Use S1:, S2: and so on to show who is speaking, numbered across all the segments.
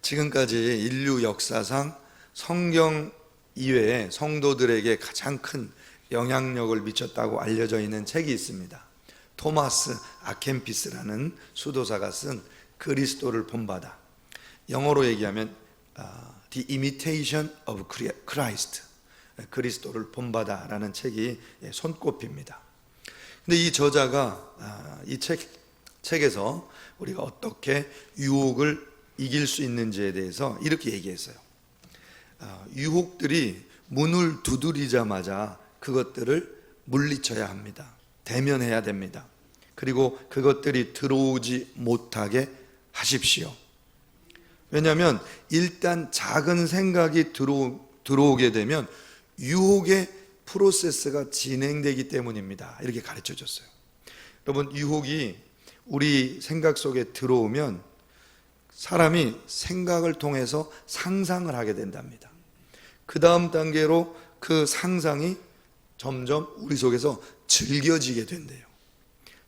S1: 지금까지 인류 역사상 성경 이외에 성도들에게 가장 큰 영향력을 미쳤다고 알려져 있는 책이 있습니다. 토마스 아켄피스라는 수도사가 쓴 그리스도를 본받아, 영어로 얘기하면 The Imitation of Christ, 그리스도를 본받아라는 책이 손꼽힙니다. 근데 이 저자가 이 책에서 우리가 어떻게 유혹을 이길 수 있는지에 대해서 이렇게 얘기했어요. 유혹들이 문을 두드리자마자 그것들을 물리쳐야 합니다. 대면해야 됩니다. 그리고 그것들이 들어오지 못하게 하십시오. 왜냐하면 일단 작은 생각이 들어오게 되면 유혹의 프로세스가 진행되기 때문입니다. 이렇게 가르쳐 줬어요. 여러분, 유혹이 우리 생각 속에 들어오면 사람이 생각을 통해서 상상을 하게 된답니다. 그 다음 단계로 그 상상이 점점 우리 속에서 즐겨지게 된대요.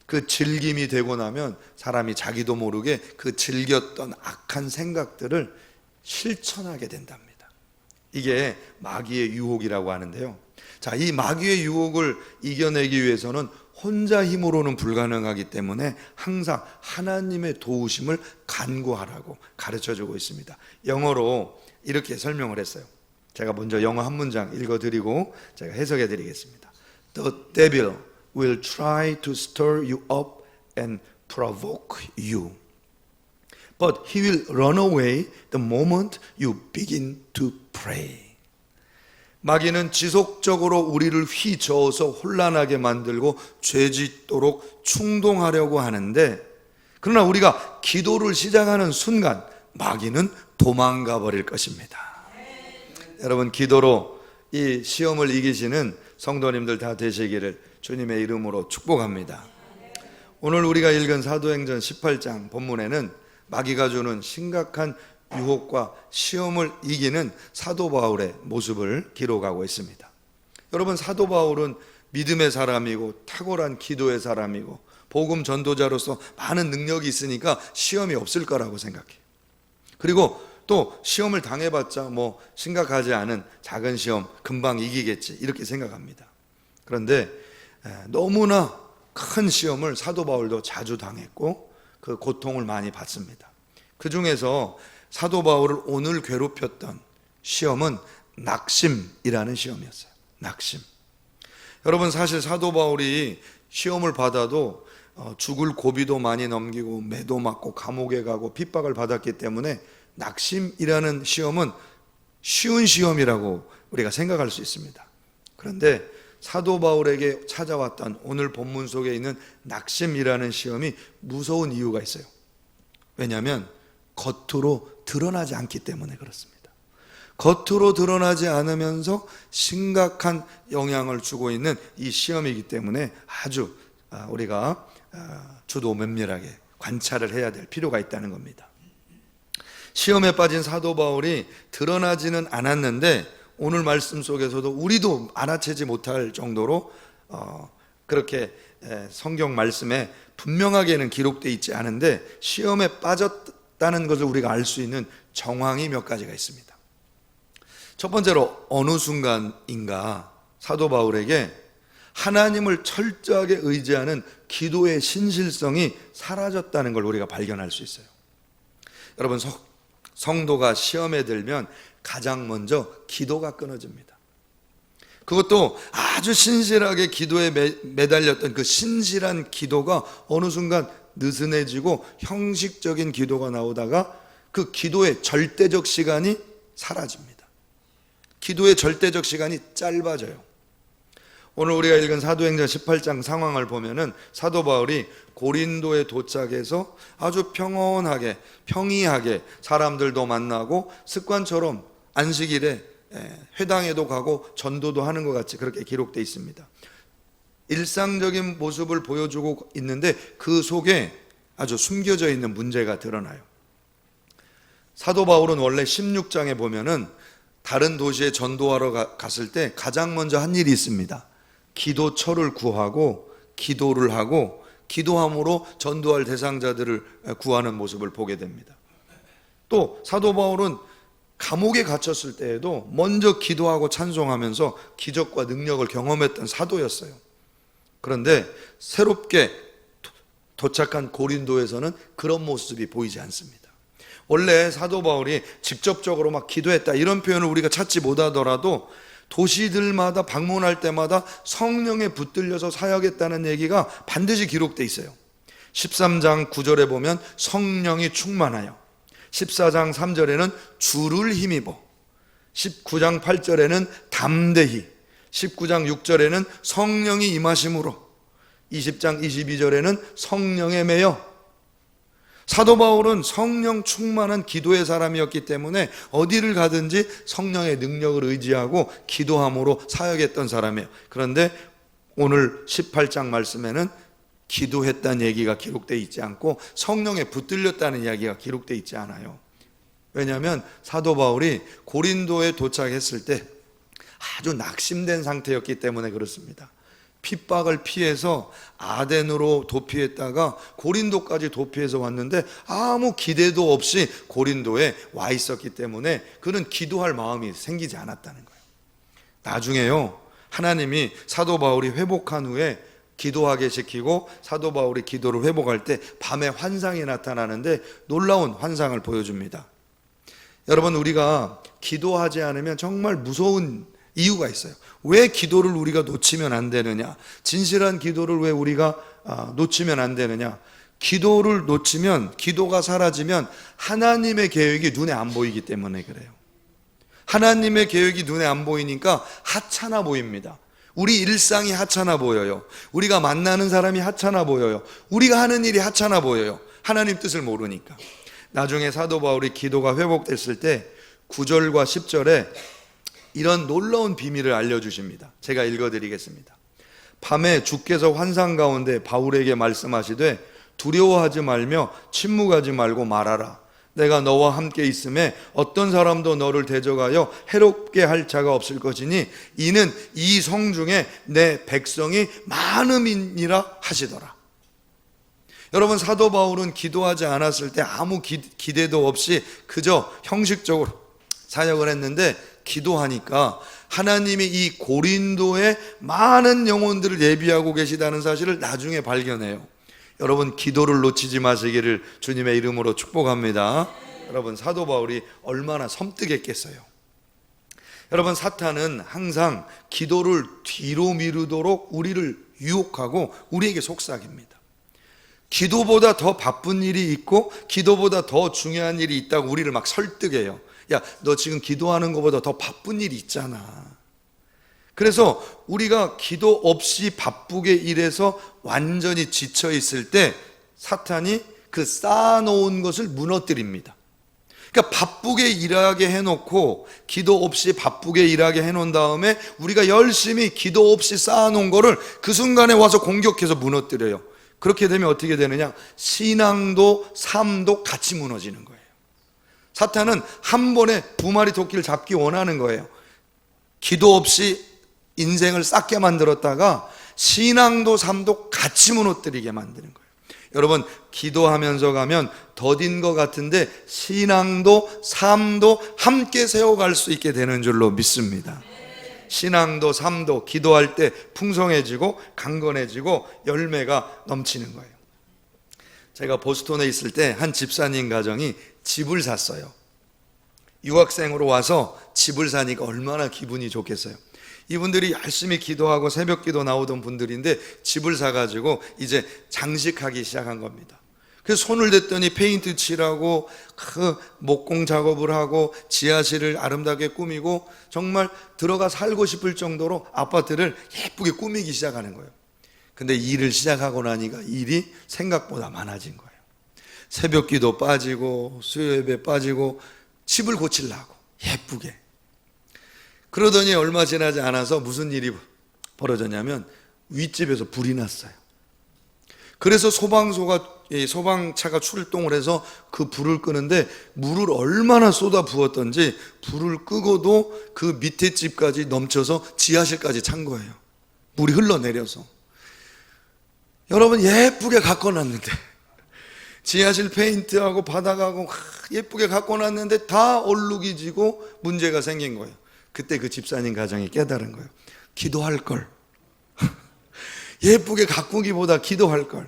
S1: 그 즐김이 되고 나면 사람이 자기도 모르게 그 즐겼던 악한 생각들을 실천하게 된답니다. 이게 마귀의 유혹이라고 하는데요. 자, 이 마귀의 유혹을 이겨내기 위해서는 혼자 힘으로는 불가능하기 때문에 항상 하나님의 도우심을 간구하라고 가르쳐주고 있습니다. 영어로 이렇게 설명을 했어요. 제가 먼저 영어 한 문장 읽어드리고 제가 해석해 드리겠습니다. The devil will try to stir you up and provoke you, but he will run away the moment you begin to pray. 마귀는 지속적으로 우리를 휘저어서 혼란하게 만들고 죄짓도록 충동하려고 하는데, 그러나 우리가 기도를 시작하는 순간 마귀는 도망가 버릴 것입니다. 여러분, 기도로 이 시험을 이기시는 성도님들 다 되시기를 주님의 이름으로 축복합니다. 오늘 우리가 읽은 사도행전 18장 본문에는 마귀가 주는 심각한 유혹과 시험을 이기는 사도 바울의 모습을 기록하고 있습니다. 여러분, 사도 바울은 믿음의 사람이고 탁월한 기도의 사람이고 복음 전도자로서 많은 능력이 있으니까 시험이 없을 거라고 생각해요. 그리고 또 시험을 당해봤자 뭐 심각하지 않은 작은 시험 금방 이기겠지 이렇게 생각합니다. 그런데 너무나 큰 시험을 사도 바울도 자주 당했고 그 고통을 많이 받습니다. 그 중에서 사도 바울을 오늘 괴롭혔던 시험은 낙심이라는 시험이었어요. 낙심. 여러분, 사실 사도 바울이 시험을 받아도 죽을 고비도 많이 넘기고 매도 맞고 감옥에 가고 핍박을 받았기 때문에 낙심이라는 시험은 쉬운 시험이라고 우리가 생각할 수 있습니다. 그런데 사도 바울에게 찾아왔던 오늘 본문 속에 있는 낙심이라는 시험이 무서운 이유가 있어요. 왜냐하면 겉으로 드러나지 않기 때문에 그렇습니다. 겉으로 드러나지 않으면서 심각한 영향을 주고 있는 이 시험이기 때문에 아주 우리가 주도 면밀하게 관찰을 해야 될 필요가 있다는 겁니다. 시험에 빠진 사도 바울이 드러나지는 않았는데 오늘 말씀 속에서도 우리도 알아채지 못할 정도로 그렇게 성경 말씀에 분명하게는 기록되어 있지 않은데 시험에 빠졌다는 것을 우리가 알 수 있는 정황이 몇 가지가 있습니다. 첫 번째로 어느 순간인가 사도 바울에게 하나님을 철저하게 의지하는 기도의 신실성이 사라졌다는 걸 우리가 발견할 수 있어요. 여러분, 성도가 시험에 들면 가장 먼저 기도가 끊어집니다. 그것도 아주 신실하게 기도에 매달렸던 그 신실한 기도가 어느 순간 느슨해지고 형식적인 기도가 나오다가 그 기도의 절대적 시간이 사라집니다. 기도의 절대적 시간이 짧아져요. 오늘 우리가 읽은 사도행전 18장 상황을 보면은 사도 바울이 고린도에 도착해서 아주 평온하게 평이하게 사람들도 만나고 습관처럼 안식일에 회당에도 가고 전도도 하는 것 같이 그렇게 기록되어 있습니다. 일상적인 모습을 보여주고 있는데 그 속에 아주 숨겨져 있는 문제가 드러나요. 사도 바울은 원래 16장에 보면은 다른 도시에 전도하러 갔을 때 가장 먼저 한 일이 있습니다. 기도처를 구하고 기도를 하고 기도함으로 전도할 대상자들을 구하는 모습을 보게 됩니다. 또 사도 바울은 감옥에 갇혔을 때에도 먼저 기도하고 찬송하면서 기적과 능력을 경험했던 사도였어요. 그런데 새롭게 도착한 고린도에서는 그런 모습이 보이지 않습니다. 원래 사도 바울이 직접적으로 막 기도했다 이런 표현을 우리가 찾지 못하더라도 도시들마다 방문할 때마다 성령에 붙들려서 사역했다는 얘기가 반드시 기록되어 있어요. 13장 9절에 보면 성령이 충만하여, 14장 3절에는 주를 힘입어, 19장 8절에는 담대히, 19장 6절에는 성령이 임하심으로, 20장 22절에는 성령에 매여. 사도 바울은 성령 충만한 기도의 사람이었기 때문에 어디를 가든지 성령의 능력을 의지하고 기도함으로 사역했던 사람이에요. 그런데 오늘 18장 말씀에는 기도했다는 얘기가 기록되어 있지 않고 성령에 붙들렸다는 이야기가 기록되어 있지 않아요. 왜냐하면 사도 바울이 고린도에 도착했을 때 아주 낙심된 상태였기 때문에 그렇습니다. 핍박을 피해서 아덴으로 도피했다가 고린도까지 도피해서 왔는데 아무 기대도 없이 고린도에 와 있었기 때문에 그는 기도할 마음이 생기지 않았다는 거예요. 나중에요, 하나님이 사도 바울이 회복한 후에 기도하게 시키고 사도 바울이 기도를 회복할 때 밤에 환상이 나타나는데 놀라운 환상을 보여줍니다. 여러분, 우리가 기도하지 않으면 정말 무서운 이유가 있어요. 왜 기도를 우리가 놓치면 안 되느냐? 진실한 기도를 왜 우리가 놓치면 안 되느냐? 기도를 놓치면, 기도가 사라지면 하나님의 계획이 눈에 안 보이기 때문에 그래요. 하나님의 계획이 눈에 안 보이니까 하찮아 보입니다. 우리 일상이 하찮아 보여요. 우리가 만나는 사람이 하찮아 보여요. 우리가 하는 일이 하찮아 보여요. 하나님 뜻을 모르니까. 나중에 사도 바울이 기도가 회복됐을 때 9절과 10절에 이런 놀라운 비밀을 알려주십니다. 제가 읽어드리겠습니다. 밤에 주께서 환상 가운데 바울에게 말씀하시되 두려워하지 말며 침묵하지 말고 말하라. 내가 너와 함께 있음에 어떤 사람도 너를 대적하여 해롭게 할 자가 없을 것이니 이는 이 성 중에 내 백성이 많음이니라 하시더라. 여러분, 사도 바울은 기도하지 않았을 때 아무 기대도 없이 그저 형식적으로 사역을 했는데 기도하니까 하나님이 이 고린도에 많은 영혼들을 예비하고 계시다는 사실을 나중에 발견해요. 여러분, 기도를 놓치지 마시기를 주님의 이름으로 축복합니다. 여러분, 사도 바울이 얼마나 섬뜩했겠어요. 여러분, 사탄은 항상 기도를 뒤로 미루도록 우리를 유혹하고 우리에게 속삭입니다. 기도보다 더 바쁜 일이 있고 기도보다 더 중요한 일이 있다고 우리를 막 설득해요. 야, 너 지금 기도하는 것보다 더 바쁜 일이 있잖아. 그래서 우리가 기도 없이 바쁘게 일해서 완전히 지쳐 있을 때 사탄이 그 쌓아놓은 것을 무너뜨립니다. 그러니까 바쁘게 일하게 해놓고 기도 없이 바쁘게 일하게 해놓은 다음에 우리가 열심히 기도 없이 쌓아놓은 거를 그 순간에 와서 공격해서 무너뜨려요. 그렇게 되면 어떻게 되느냐? 신앙도 삶도 같이 무너지는 거예요. 사탄은 한 번에 두 마리 토끼를 잡기 원하는 거예요. 기도 없이 인생을 싹게 만들었다가 신앙도 삶도 같이 무너뜨리게 만드는 거예요. 여러분, 기도하면서 가면 더딘 것 같은데 신앙도 삶도 함께 세워갈 수 있게 되는 줄로 믿습니다. 신앙도 삶도 기도할 때 풍성해지고 강건해지고 열매가 넘치는 거예요. 제가 보스턴에 있을 때 한 집사님 가정이 집을 샀어요. 유학생으로 와서 집을 사니까 얼마나 기분이 좋겠어요. 이분들이 열심히 기도하고 새벽 기도 나오던 분들인데 집을 사가지고 이제 장식하기 시작한 겁니다. 그래서 손을 댔더니 페인트 칠하고 그 목공 작업을 하고 지하실을 아름답게 꾸미고 정말 들어가 살고 싶을 정도로 아파트를 예쁘게 꾸미기 시작하는 거예요. 근데 일을 시작하고 나니까 일이 생각보다 많아진 거예요. 새벽 기도 빠지고 수요 예배 빠지고 집을 고치려고 예쁘게. 그러더니 얼마 지나지 않아서 무슨 일이 벌어졌냐면 윗집에서 불이 났어요. 그래서 소방차가 출동을 해서 그 불을 끄는데 물을 얼마나 쏟아 부었던지 불을 끄고도 그 밑에 집까지 넘쳐서 지하실까지 찬 거예요. 물이 흘러내려서. 여러분, 예쁘게 가꿔놨는데 지하실 페인트하고 바닥하고 예쁘게 갖고 놨는데 다 얼룩이 지고 문제가 생긴 거예요. 그때 그 집사님 가정이 깨달은 거예요. 기도할 걸. 예쁘게 가꾸기보다 기도할 걸.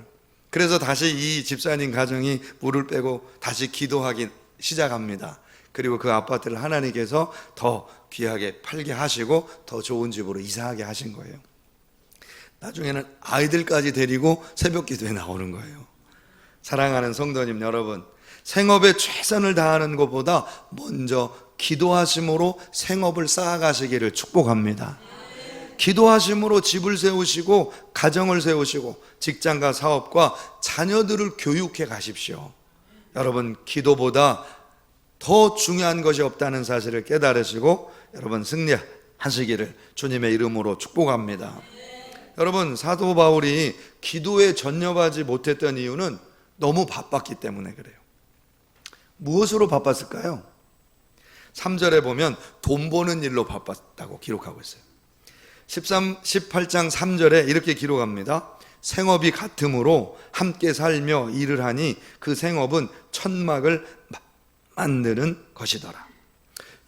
S1: 그래서 다시 이 집사님 가정이 물을 빼고 다시 기도하기 시작합니다. 그리고 그 아파트를 하나님께서 더 귀하게 팔게 하시고 더 좋은 집으로 이사하게 하신 거예요. 나중에는 아이들까지 데리고 새벽 기도에 나오는 거예요. 사랑하는 성도님 여러분, 생업에 최선을 다하는 것보다 먼저 기도하심으로 생업을 쌓아가시기를 축복합니다. 기도하심으로 집을 세우시고 가정을 세우시고 직장과 사업과 자녀들을 교육해 가십시오. 여러분, 기도보다 더 중요한 것이 없다는 사실을 깨달으시고 여러분 승리하시기를 주님의 이름으로 축복합니다. 여러분, 사도 바울이 기도에 전념하지 못했던 이유는 너무 바빴기 때문에 그래요. 무엇으로 바빴을까요? 3절에 보면 돈 버는 일로 바빴다고 기록하고 있어요. 18장 3절에 이렇게 기록합니다. 생업이 같음으로 함께 살며 일을 하니 그 생업은 천막을 만드는 것이더라.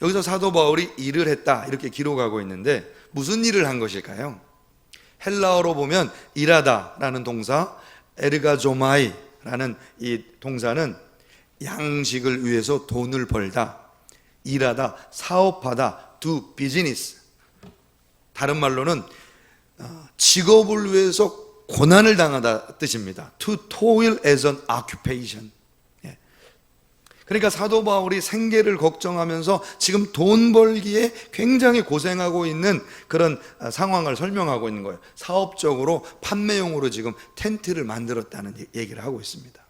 S1: 여기서 사도 바울이 일을 했다 이렇게 기록하고 있는데 무슨 일을 한 것일까요? 헬라어로 보면 일하다라는 동사, 에르가조마이라는 이 동사는 양식을 위해서 돈을 벌다, 일하다, 사업하다, do business. 다른 말로는 직업을 위해서 고난을 당하다 뜻입니다. To toil as an occupation. 그러니까 사도 바울이 생계를 걱정하면서 지금 돈 벌기에 굉장히 고생하고 있는 그런 상황을 설명하고 있는 거예요. 사업적으로 판매용으로 지금 텐트를 만들었다는 얘기를 하고 있습니다.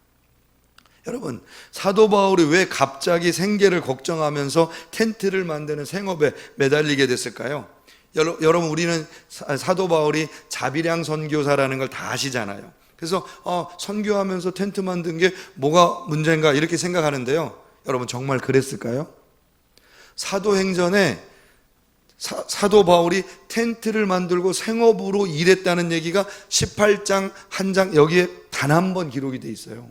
S1: 여러분, 사도 바울이 왜 갑자기 생계를 걱정하면서 텐트를 만드는 생업에 매달리게 됐을까요? 여러분, 우리는 사도 바울이 자비량 선교사라는 걸 다 아시잖아요. 그래서 선교하면서 텐트 만든 게 뭐가 문제인가 이렇게 생각하는데요. 여러분, 정말 그랬을까요? 사도행전에 사도 바울이 텐트를 만들고 생업으로 일했다는 얘기가 18장 한 장 여기에 단 한 번 기록이 돼 있어요.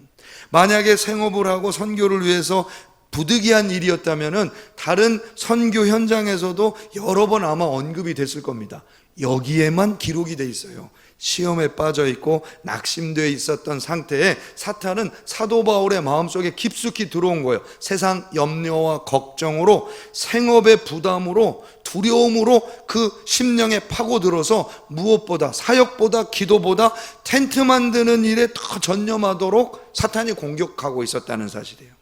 S1: 만약에 생업을 하고 선교를 위해서 부득이한 일이었다면 다른 선교 현장에서도 여러 번 아마 언급이 됐을 겁니다. 여기에만 기록이 돼 있어요. 시험에 빠져 있고 낙심되어 있었던 상태에 사탄은 사도 바울의 마음속에 깊숙이 들어온 거예요. 세상 염려와 걱정으로, 생업의 부담으로, 두려움으로 그 심령에 파고들어서 무엇보다, 사역보다, 기도보다 텐트 만드는 일에 더 전념하도록 사탄이 공격하고 있었다는 사실이에요.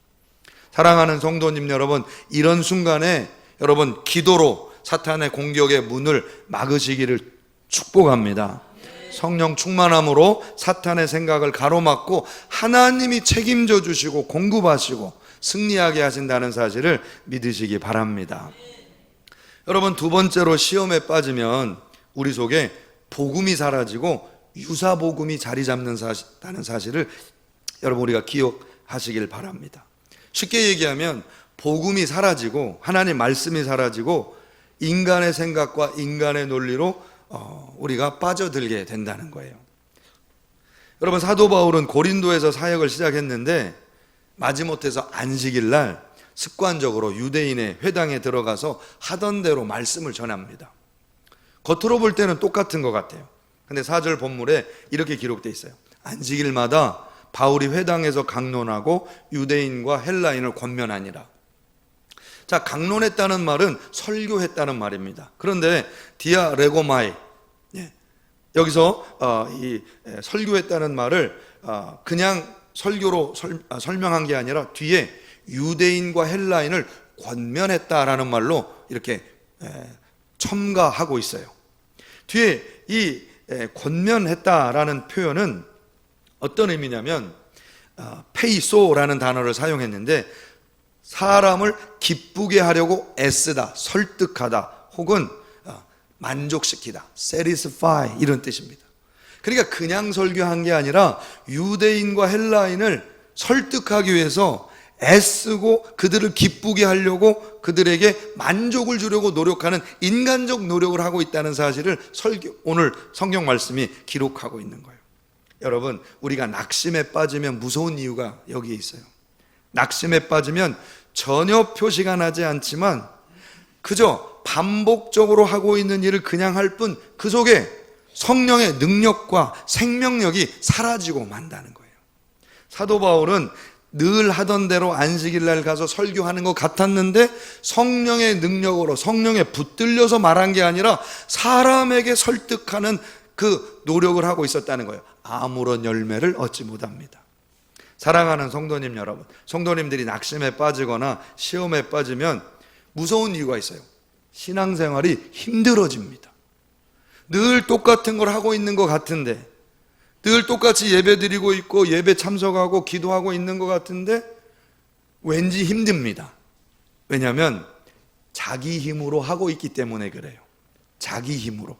S1: 사랑하는 성도님 여러분, 이런 순간에 여러분 기도로 사탄의 공격의 문을 막으시기를 축복합니다. 성령 충만함으로 사탄의 생각을 가로막고 하나님이 책임져 주시고 공급하시고 승리하게 하신다는 사실을 믿으시기 바랍니다. 여러분, 두 번째로 시험에 빠지면 우리 속에 복음이 사라지고 유사복음이 자리 잡는다는 사실을 여러분 우리가 기억하시길 바랍니다. 쉽게 얘기하면 복음이 사라지고 하나님 말씀이 사라지고 인간의 생각과 인간의 논리로 우리가 빠져들게 된다는 거예요. 여러분, 사도 바울은 고린도에서 사역을 시작했는데 마지못해서 안식일 날 습관적으로 유대인의 회당에 들어가서 하던 대로 말씀을 전합니다. 겉으로 볼 때는 똑같은 것 같아요. 근데 4절 본문에 이렇게 기록되어 있어요. 안식일마다 바울이 회당에서 강론하고 유대인과 헬라인을 권면하니라. 자, 강론했다는 말은 설교했다는 말입니다. 그런데 디아레고마이, 여기서 이 설교했다는 말을 그냥 설교로 설명한 게 아니라 뒤에 유대인과 헬라인을 권면했다라는 말로 이렇게 첨가하고 있어요. 뒤에 이 권면했다라는 표현은 어떤 의미냐면 페이소라는 단어를 사용했는데 사람을 기쁘게 하려고 애쓰다, 설득하다, 혹은 만족시키다, satisfy 이런 뜻입니다. 그러니까 그냥 설교한 게 아니라 유대인과 헬라인을 설득하기 위해서 애쓰고 그들을 기쁘게 하려고 그들에게 만족을 주려고 노력하는 인간적 노력을 하고 있다는 사실을 오늘 성경 말씀이 기록하고 있는 거예요. 여러분, 우리가 낙심에 빠지면 무서운 이유가 여기에 있어요. 낙심에 빠지면 전혀 표시가 나지 않지만 그저 반복적으로 하고 있는 일을 그냥 할 뿐 그 속에 성령의 능력과 생명력이 사라지고 만다는 거예요. 사도 바울은 늘 하던 대로 안식일 날 가서 설교하는 것 같았는데 성령의 능력으로 성령에 붙들려서 말한 게 아니라 사람에게 설득하는 그 노력을 하고 있었다는 거예요. 아무런 열매를 얻지 못합니다. 사랑하는 성도님 여러분, 성도님들이 낙심에 빠지거나 시험에 빠지면 무서운 이유가 있어요. 신앙생활이 힘들어집니다. 늘 똑같은 걸 하고 있는 것 같은데, 늘 똑같이 예배 드리고 있고 예배 참석하고 기도하고 있는 것 같은데 왠지 힘듭니다. 왜냐하면 자기 힘으로 하고 있기 때문에 그래요. 자기 힘으로.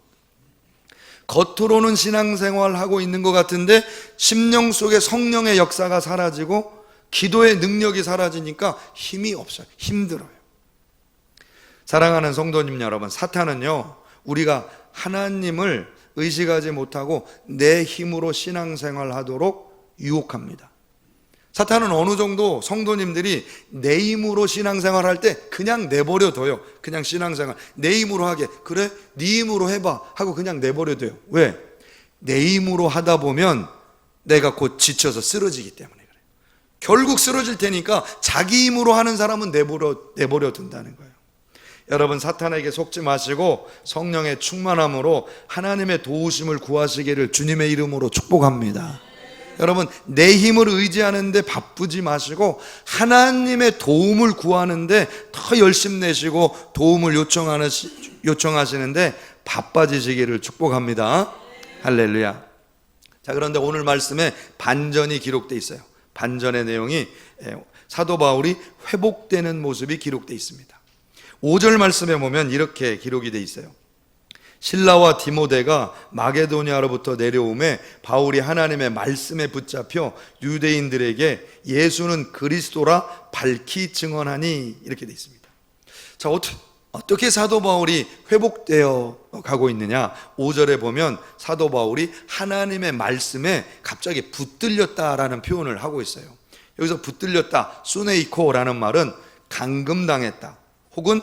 S1: 겉으로는 신앙생활 하고 있는 것 같은데 심령 속에 성령의 역사가 사라지고 기도의 능력이 사라지니까 힘이 없어요. 힘들어요. 사랑하는 성도님 여러분, 사탄은요, 우리가 하나님을 의식하지 못하고 내 힘으로 신앙생활 하도록 유혹합니다. 사탄은 어느 정도 성도님들이 내 힘으로 신앙생활 할 때 그냥 내버려 둬요. 그냥 신앙생활 내 힘으로 하게, 그래 네 힘으로 해봐 하고 그냥 내버려 둬요. 왜? 내 힘으로 하다 보면 내가 곧 지쳐서 쓰러지기 때문에 그래요. 결국 쓰러질 테니까 자기 힘으로 하는 사람은 내버려 둔다는 거예요. 여러분, 사탄에게 속지 마시고 성령의 충만함으로 하나님의 도우심을 구하시기를 주님의 이름으로 축복합니다. 여러분, 내 힘을 의지하는데 바쁘지 마시고 하나님의 도움을 구하는데 더 열심 내시고 도움을 요청하시는데 바빠지시기를 축복합니다. 할렐루야. 자, 그런데 오늘 말씀에 반전이 기록되어 있어요. 반전의 내용이 사도 바울이 회복되는 모습이 기록되어 있습니다. 5절 말씀에 보면 이렇게 기록이 되어 있어요. 실라와 디모데가 마게도니아로부터 내려오매 바울이 하나님의 말씀에 붙잡혀 유대인들에게 예수는 그리스도라 밝히 증언하니, 이렇게 되어 있습니다. 자, 어떻게 사도 바울이 회복되어 가고 있느냐? 5절에 보면 사도 바울이 하나님의 말씀에 갑자기 붙들렸다라는 표현을 하고 있어요. 여기서 붙들렸다, 수네이코라는 말은 감금당했다, 혹은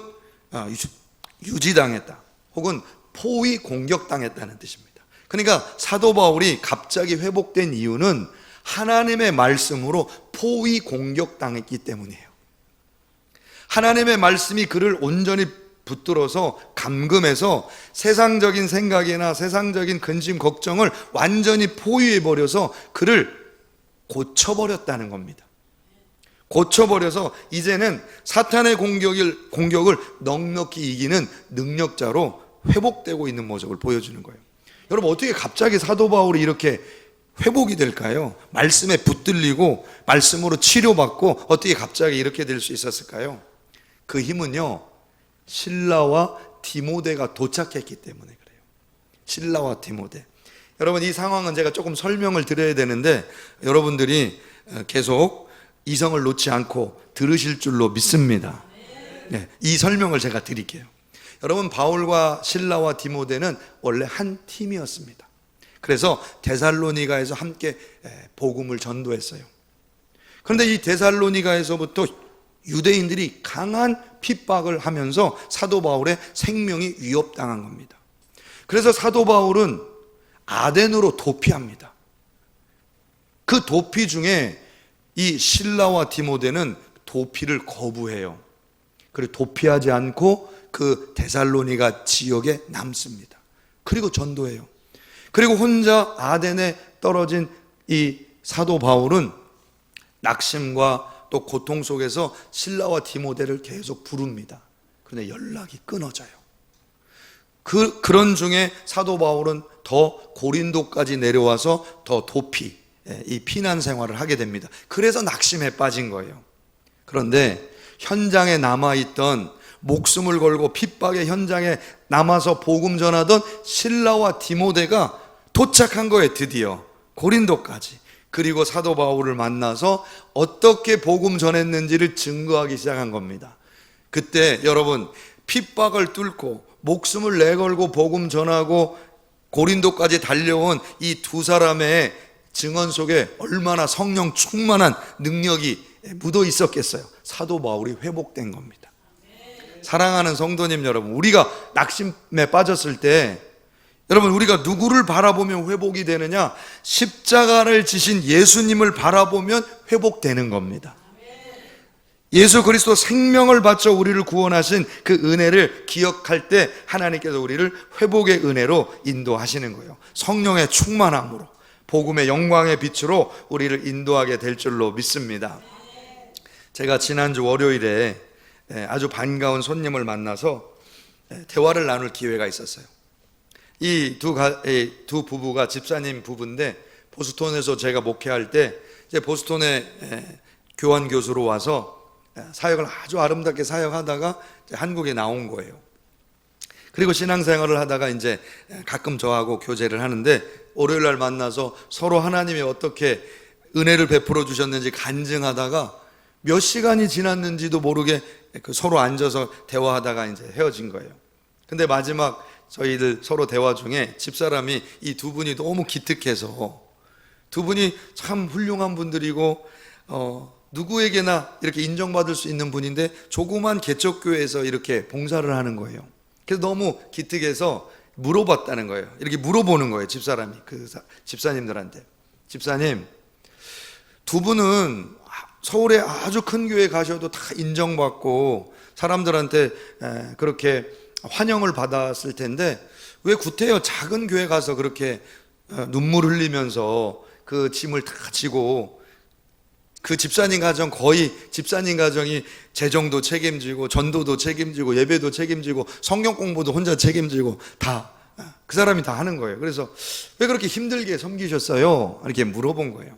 S1: 유지당했다, 혹은 포위 공격당했다는 뜻입니다. 그러니까 사도 바울이 갑자기 회복된 이유는 하나님의 말씀으로 포위 공격당했기 때문이에요. 하나님의 말씀이 그를 온전히 붙들어서 감금해서 세상적인 생각이나 세상적인 근심 걱정을 완전히 포위해버려서 그를 고쳐버렸다는 겁니다. 고쳐버려서 이제는 사탄의 공격을 넉넉히 이기는 능력자로 회복되고 있는 모습을 보여주는 거예요. 여러분, 어떻게 갑자기 사도 바울이 이렇게 회복이 될까요? 말씀에 붙들리고 말씀으로 치료받고 어떻게 갑자기 이렇게 될 수 있었을까요? 그 힘은요, 실라와 디모데가 도착했기 때문에 그래요. 실라와 디모데. 여러분, 이 상황은 제가 조금 설명을 드려야 되는데 여러분들이 계속 이성을 놓지 않고 들으실 줄로 믿습니다. 네, 이 설명을 제가 드릴게요. 여러분, 바울과 실라와 디모데는 원래 한 팀이었습니다. 그래서 데살로니가에서 함께 복음을 전도했어요. 그런데 이 데살로니가에서부터 유대인들이 강한 핍박을 하면서 사도 바울의 생명이 위협당한 겁니다. 그래서 사도 바울은 아덴으로 도피합니다. 그 도피 중에 이 실라와 디모데는 도피를 거부해요. 그리고 도피하지 않고 그 데살로니가 지역에 남습니다. 그리고 전도해요. 그리고 혼자 아덴에 떨어진 이 사도 바울은 낙심과 또 고통 속에서 실라와 디모데를 계속 부릅니다. 그런데 연락이 끊어져요. 그런 중에 사도 바울은 더 고린도까지 내려와서 더 도피, 이 피난 생활을 하게 됩니다. 그래서 낙심에 빠진 거예요. 그런데 현장에 남아있던, 목숨을 걸고 핍박의 현장에 남아서 복음 전하던 실라와 디모데가 도착한 거예요. 드디어 고린도까지. 그리고 사도 바울을 만나서 어떻게 복음 전했는지를 증거하기 시작한 겁니다. 그때 여러분, 핍박을 뚫고 목숨을 내걸고 복음 전하고 고린도까지 달려온 이 두 사람의 증언 속에 얼마나 성령 충만한 능력이 묻어 있었겠어요. 사도 바울이 회복된 겁니다. 사랑하는 성도님 여러분, 우리가 낙심에 빠졌을 때 여러분, 우리가 누구를 바라보면 회복이 되느냐? 십자가를 지신 예수님을 바라보면 회복되는 겁니다. 예수 그리스도 생명을 바쳐 우리를 구원하신 그 은혜를 기억할 때 하나님께서 우리를 회복의 은혜로 인도하시는 거예요. 성령의 충만함으로, 복음의 영광의 빛으로 우리를 인도하게 될 줄로 믿습니다. 제가 지난주 월요일에 아주 반가운 손님을 만나서 대화를 나눌 기회가 있었어요. 이 두 부부가 집사님 부부인데, 보스턴에서 제가 목회할 때 이제 보스턴에 교환 교수로 와서 사역을 아주 아름답게 사역하다가 한국에 나온 거예요. 그리고 신앙생활을 하다가 이제 가끔 저하고 교제를 하는데, 월요일 날 만나서 서로 하나님이 어떻게 은혜를 베풀어 주셨는지 간증하다가 몇 시간이 지났는지도 모르게 서로 앉아서 대화하다가 이제 헤어진 거예요. 근데 마지막 저희들 서로 대화 중에 집사람이 이 두 분이 너무 기특해서, 두 분이 참 훌륭한 분들이고 누구에게나 이렇게 인정받을 수 있는 분인데 조그만 개척교회에서 이렇게 봉사를 하는 거예요. 그래서 너무 기특해서 물어봤다는 거예요. 이렇게 물어보는 거예요, 집사람이 집사님들한테. 집사님, 두 분은 서울에 아주 큰 교회 가셔도 다 인정받고 사람들한테 그렇게 환영을 받았을 텐데 왜 구태여 작은 교회 가서 그렇게 눈물 흘리면서 그 짐을 다 지고, 그 집사님 가정, 거의 집사님 가정이 재정도 책임지고 전도도 책임지고 예배도 책임지고 성경 공부도 혼자 책임지고 다 그 사람이 다 하는 거예요. 그래서 왜 그렇게 힘들게 섬기셨어요? 이렇게 물어본 거예요.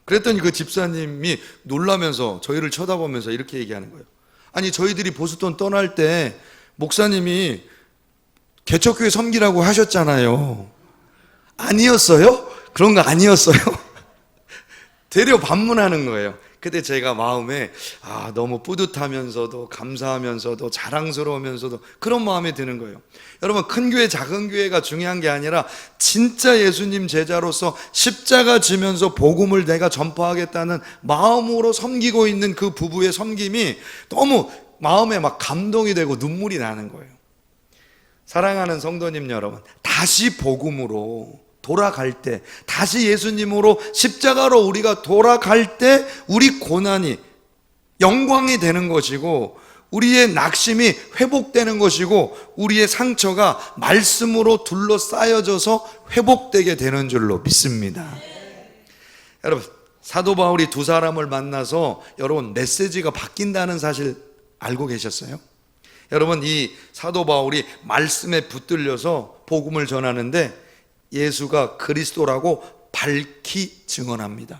S1: 그랬더니 그 집사님이 놀라면서 저희를 쳐다보면서 이렇게 얘기하는 거예요. 아니, 저희들이 보스턴 떠날 때 목사님이 개척교회 섬기라고 하셨잖아요. 아니었어요? 그런 거 아니었어요? 되려 반문하는 거예요. 그때 제가 마음에 너무 뿌듯하면서도 감사하면서도 자랑스러우면서도 그런 마음이 드는 거예요. 여러분, 큰 교회 작은 교회가 중요한 게 아니라 진짜 예수님 제자로서 십자가 지면서 복음을 내가 전파하겠다는 마음으로 섬기고 있는 그 부부의 섬김이 너무 마음에 막 감동이 되고 눈물이 나는 거예요. 사랑하는 성도님 여러분, 다시 복음으로 돌아갈 때, 다시 예수님으로 십자가로 우리가 돌아갈 때 우리 고난이 영광이 되는 것이고, 우리의 낙심이 회복되는 것이고, 우리의 상처가 말씀으로 둘러싸여져서 회복되게 되는 줄로 믿습니다. 여러분, 사도 바울이 두 사람을 만나서 여러분 메시지가 바뀐다는 사실 알고 계셨어요? 여러분, 이 사도 바울이 말씀에 붙들려서 복음을 전하는데 예수가 그리스도라고 밝히 증언합니다.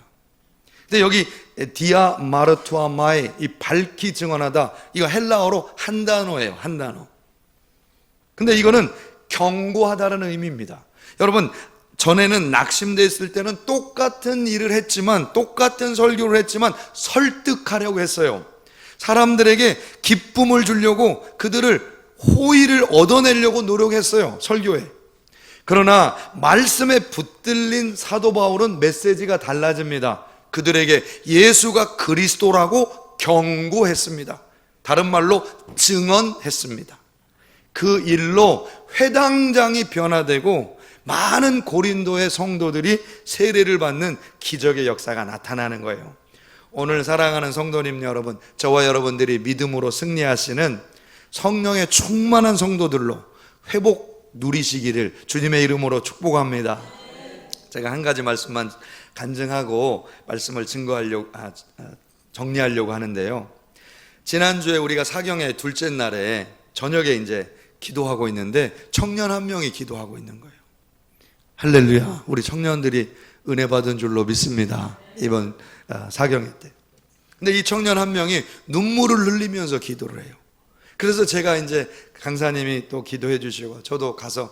S1: 근데 여기 디아 마르투아마이, 이 밝히 증언하다, 이거 헬라어로 한 단어예요. 한 단어. 근데 이거는 경고하다라는 의미입니다. 여러분, 전에는 낙심됐을 때는 똑같은 일을 했지만, 똑같은 설교를 했지만 설득하려고 했어요. 사람들에게 기쁨을 주려고, 그들을 호의를 얻어내려고 노력했어요, 설교에. 그러나 말씀에 붙들린 사도 바울은 메시지가 달라집니다. 그들에게 예수가 그리스도라고 경고했습니다. 다른 말로 증언했습니다. 그 일로 회당장이 변화되고 많은 고린도의 성도들이 세례를 받는 기적의 역사가 나타나는 거예요. 오늘 사랑하는 성도님 여러분, 저와 여러분들이 믿음으로 승리하시는 성령의 충만한 성도들로 회복 누리시기를 주님의 이름으로 축복합니다. 제가 한 가지 말씀만 간증하고 말씀을 정리하려고 하는데요. 지난주에 우리가 사경의 둘째 날에 저녁에 이제 기도하고 있는데 청년 한 명이 기도하고 있는 거예요. 할렐루야. 우리 청년들이 은혜 받은 줄로 믿습니다. 이번 사경회 때. 근데 이 청년 한 명이 눈물을 흘리면서 기도를 해요. 그래서 제가 이제 강사님이 또 기도해 주시고 저도 가서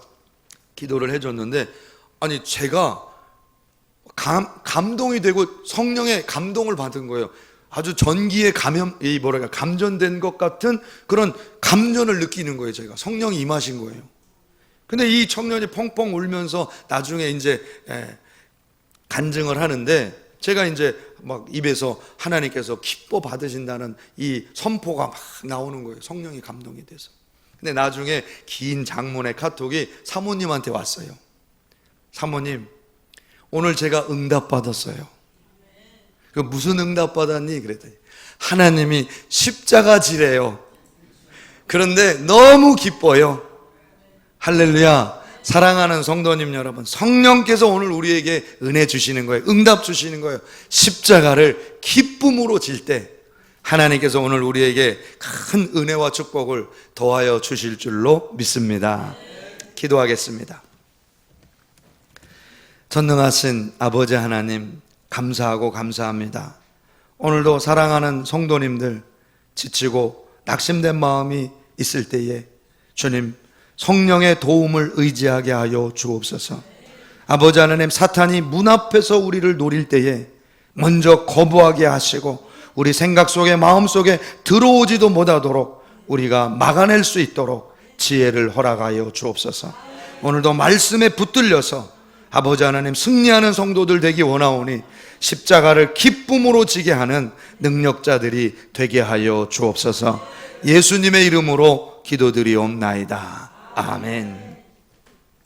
S1: 기도를 해줬는데, 아니 제가 감동이 되고 성령의 감동을 받은 거예요. 아주 전기에 감전된 것 같은 그런 감전을 느끼는 거예요. 제가 성령이 임하신 거예요. 근데 이 청년이 펑펑 울면서 나중에 이제 간증을 하는데 제가 이제 막 입에서 하나님께서 기뻐 받으신다는 이 선포가 막 나오는 거예요. 성령이 감동이 돼서. 근데 나중에 긴 장문의 카톡이 사모님한테 왔어요. 사모님, 오늘 제가 응답 받았어요. 그 무슨 응답 받았니? 그랬더니 하나님이 십자가 지래요. 그런데 너무 기뻐요. 할렐루야. 사랑하는 성도님 여러분, 성령께서 오늘 우리에게 은혜 주시는 거예요. 응답 주시는 거예요. 십자가를 기쁨으로 질 때 하나님께서 오늘 우리에게 큰 은혜와 축복을 더하여 주실 줄로 믿습니다. 기도하겠습니다. 전능하신 아버지 하나님, 감사하고 감사합니다. 오늘도 사랑하는 성도님들, 지치고 낙심된 마음이 있을 때에 주님 성령의 도움을 의지하게 하여 주옵소서. 아버지 하나님, 사탄이 문 앞에서 우리를 노릴 때에 먼저 거부하게 하시고 우리 생각 속에 마음 속에 들어오지도 못하도록 우리가 막아낼 수 있도록 지혜를 허락하여 주옵소서. 오늘도 말씀에 붙들려서 아버지 하나님 승리하는 성도들 되기 원하오니 십자가를 기쁨으로 지게 하는 능력자들이 되게 하여 주옵소서. 예수님의 이름으로 기도드리옵나이다. 아멘.